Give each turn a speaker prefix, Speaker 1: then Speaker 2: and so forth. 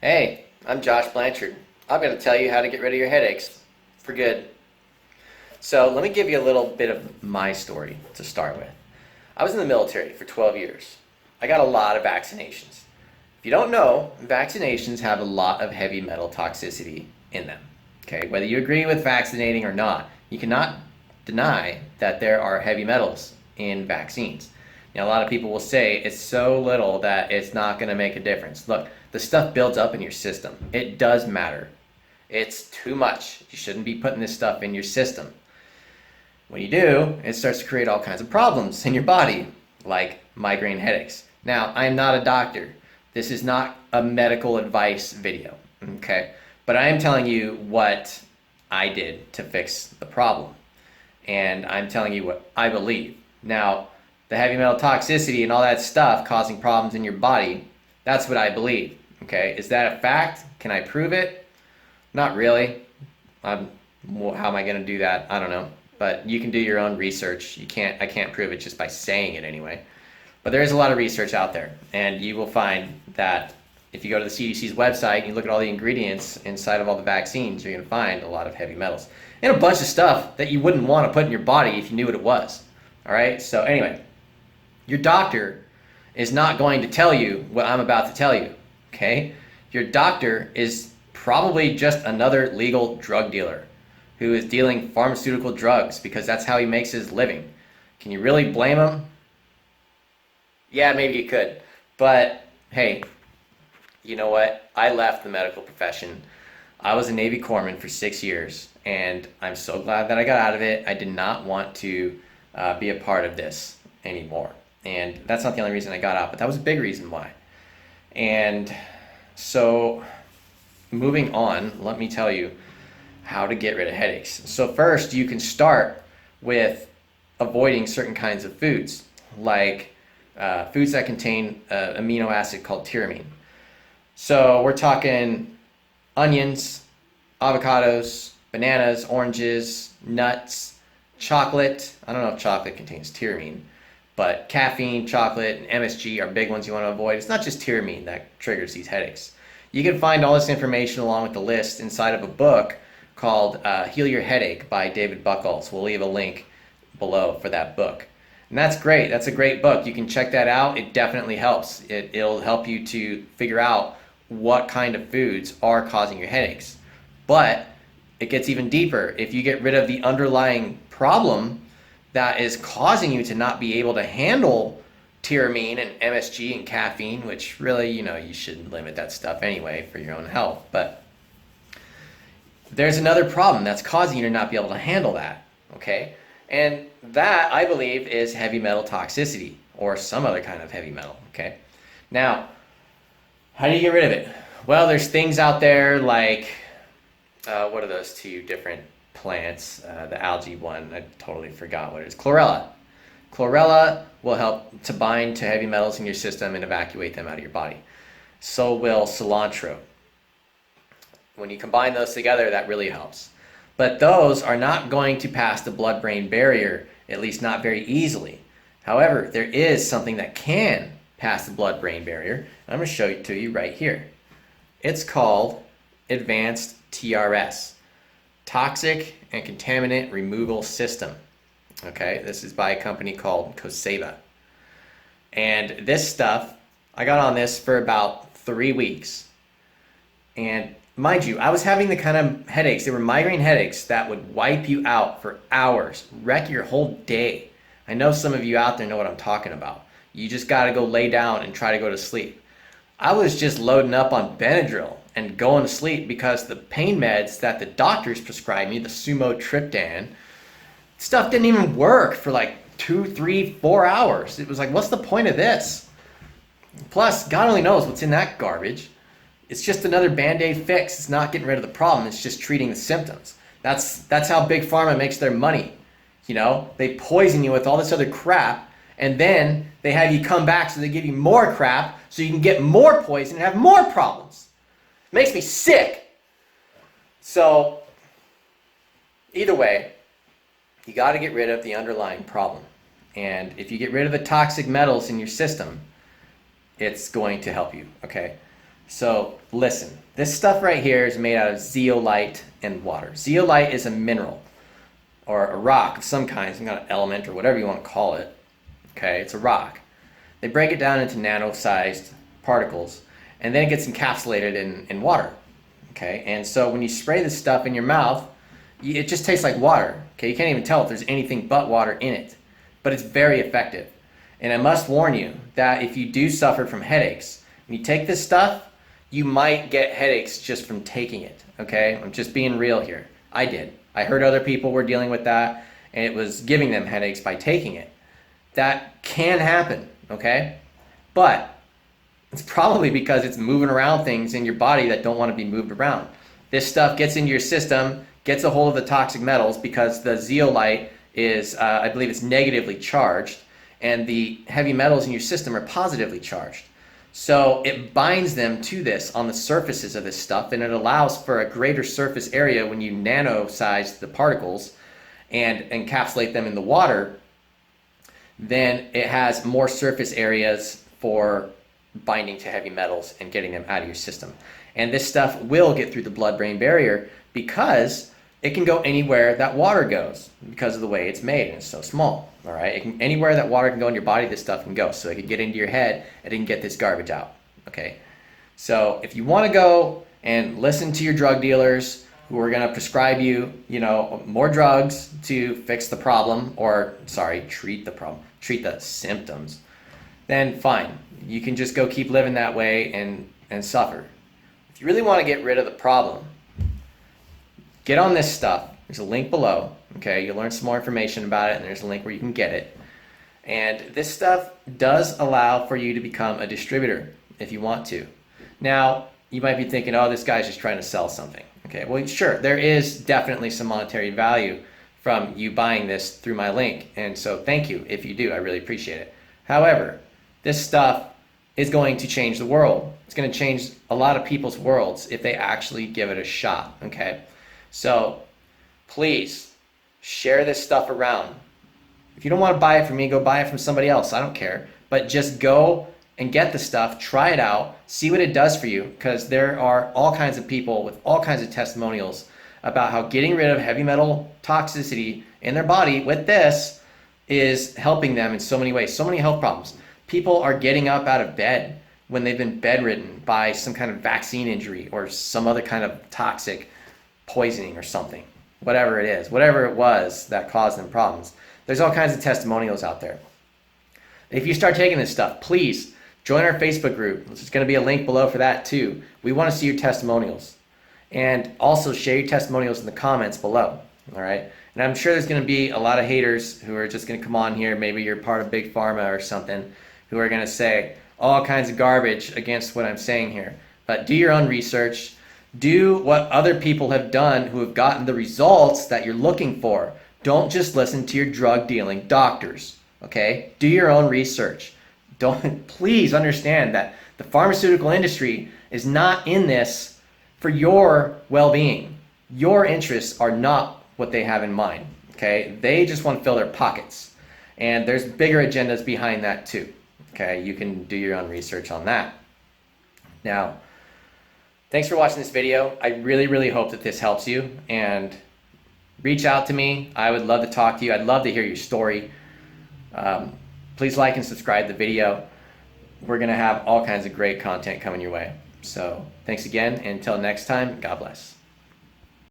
Speaker 1: Hey, I'm Josh Blanchard. I'm going to tell you how to get rid of your headaches for good. So, let me give you a little bit of my story to start with. I was in the military for 12 years. I got a lot of vaccinations. If you don't know, vaccinations have a lot of heavy metal toxicity in them. Okay, whether you agree with vaccinating or not, you cannot deny that there are heavy metals in vaccines. Now, a lot of people will say it's so little that it's not going to make a difference. Look, the stuff builds up in your system. It does matter. It's too much. You shouldn't be putting this stuff in your system. When you do, it starts to create all kinds of problems in your body, like migraine headaches. Now, I am not a doctor. This is not a medical advice video, okay? But I am telling you what I did to fix the problem. And I'm telling you what I believe. Now, the heavy metal toxicity and all that stuff causing problems in your body, that's what I believe, okay? Is that a fact? Can I prove it? Not really. How am I going to do that? I don't know. But you can do your own research. I can't prove it just by saying it anyway. But there is a lot of research out there, and you will find that if you go to the CDC's website and you look at all the ingredients inside of all the vaccines, you're going to find a lot of heavy metals and a bunch of stuff that you wouldn't want to put in your body if you knew what it was. All right? So anyway, your doctor is not going to tell you what I'm about to tell you, okay? Your doctor is probably just another legal drug dealer who is dealing pharmaceutical drugs because that's how he makes his living. Can you really blame him? Yeah, maybe you could. But hey, you know what? I left the medical profession. I was a Navy corpsman for 6 years, and I'm so glad that I got out of it. I did not want to be a part of this anymore. And that's not the only reason I got out, but that was a big reason why. And so, moving on, let me tell you how to get rid of headaches. So first, you can start with avoiding certain kinds of foods, like foods that contain an amino acid called tyramine. So we're talking onions, avocados, bananas, oranges, nuts, chocolate. I don't know if chocolate contains tyramine, but caffeine, chocolate, and MSG are big ones you want to avoid. It's not just tyramine that triggers these headaches. You can find all this information along with the list inside of a book called Heal Your Headache by David Buchholz. We'll leave a link below for that book. And that's great. That's a great book. You can check that out. It definitely helps. It'll help you to figure out what kind of foods are causing your headaches. But it gets even deeper. If you get rid of the underlying problem that is causing you to not be able to handle tyramine and MSG and caffeine, which really, you shouldn't limit that stuff anyway for your own health. But there's another problem that's causing you to not be able to handle that, okay? And that, I believe, is heavy metal toxicity or some other kind of heavy metal, okay? Now, how do you get rid of it? Well, there's things out there like, what are those two different plants? The algae one, I totally forgot what it is. Chlorella. Chlorella will help to bind to heavy metals in your system and evacuate them out of your body. So will cilantro. When you combine those together, that really helps. But those are not going to pass the blood-brain barrier, at least not very easily. However, there is something that can pass the blood-brain barrier. I'm going to show it to you right here. It's called Advanced TRS, Toxic and Contaminant Removal System. Okay, this is by a company called Coseva. And this stuff, I got on this for about 3 weeks. And mind you, I was having the kind of headaches, they were migraine headaches that would wipe you out for hours, wreck your whole day. I know some of you out there know what I'm talking about. You just got to go lay down and try to go to sleep. I was just loading up on Benadryl and going to sleep because the pain meds that the doctors prescribed me, the sumotriptan, stuff didn't even work for like 2, 3, 4 hours. It was like, what's the point of this? Plus, God only knows what's in that garbage. It's just another Band-Aid fix. It's not getting rid of the problem. It's just treating the symptoms. That's how Big Pharma makes their money. They poison you with all this other crap, and then they have you come back so they give you more crap so you can get more poison and have more problems. It makes me sick. So, either way, you got to get rid of the underlying problem. And if you get rid of the toxic metals in your system, it's going to help you, okay? So listen, this stuff right here is made out of zeolite and water. Zeolite is a mineral or a rock of some kind, some kind of element or whatever you want to call it. Okay, it's a rock. They break it down into nano-sized particles, and then it gets encapsulated in water. Okay, and so when you spray this stuff in your mouth, it just tastes like water. Okay, you can't even tell if there's anything but water in it, but it's very effective. And I must warn you that if you do suffer from headaches, when you take this stuff, you might get headaches just from taking it. Okay, I'm just being real here. I did. I heard other people were dealing with that, and it was giving them headaches by taking it. That can happen, okay? But it's probably because it's moving around things in your body that don't want to be moved around. This stuff gets into your system, gets a hold of the toxic metals because the zeolite is, I believe it's negatively charged, and the heavy metals in your system are positively charged. So it binds them to this on the surfaces of this stuff, and it allows for a greater surface area when you nano-size the particles and encapsulate them in the water. Then it has more surface areas for binding to heavy metals and getting them out of your system. And this stuff will get through the blood-brain barrier because it can go anywhere that water goes because of the way it's made, and it's so small. All right, anywhere that water can go in your body, this stuff can go. So it can get into your head and it can get this garbage out. Okay, so if you want to go and listen to your drug dealers who are going to prescribe you, more drugs to fix the problem, or treat the problem, treat the symptoms, then fine. You can just go keep living that way and suffer. If you really want to get rid of the problem, get on this stuff. There's a link below. Okay, you'll learn some more information about it, and there's a link where you can get it. And this stuff does allow for you to become a distributor if you want to. Now, you might be thinking, oh, this guy's just trying to sell something. Okay, well, sure, there is definitely some monetary value from you buying this through my link. And so thank you if you do. I really appreciate it. However, this stuff is going to change the world. It's going to change a lot of people's worlds if they actually give it a shot. Okay, so please share this stuff around. If you don't want to buy it from me, go buy it from somebody else. I don't care. But just go and get the stuff, try it out, see what it does for you, because there are all kinds of people with all kinds of testimonials about how getting rid of heavy metal toxicity in their body with this is helping them in so many ways, so many health problems. People are getting up out of bed when they've been bedridden by some kind of vaccine injury or some other kind of toxic poisoning or something. Whatever it is, whatever it was that caused them problems. There's all kinds of testimonials out there. If you start taking this stuff, please join our Facebook group. There's going to be a link below for that too. We want to see your testimonials. And also share your testimonials in the comments below. All right. And I'm sure there's going to be a lot of haters who are just going to come on here. Maybe you're part of Big Pharma or something, who are going to say all kinds of garbage against what I'm saying here. But do your own research. Do what other people have done who have gotten the results that you're looking for. Don't just listen to your drug dealing doctors, okay? Do your own research. Please understand that the pharmaceutical industry is not in this for your well-being. Your interests are not what they have in mind, okay? They just want to fill their pockets. And there's bigger agendas behind that too, okay? You can do your own research on that. Now, thanks for watching this video. I really, really hope that this helps you, and reach out to me. I would love to talk to you. I'd love to hear your story. Please like and subscribe the video. We're going to have all kinds of great content coming your way. So thanks again. And until next time, God bless.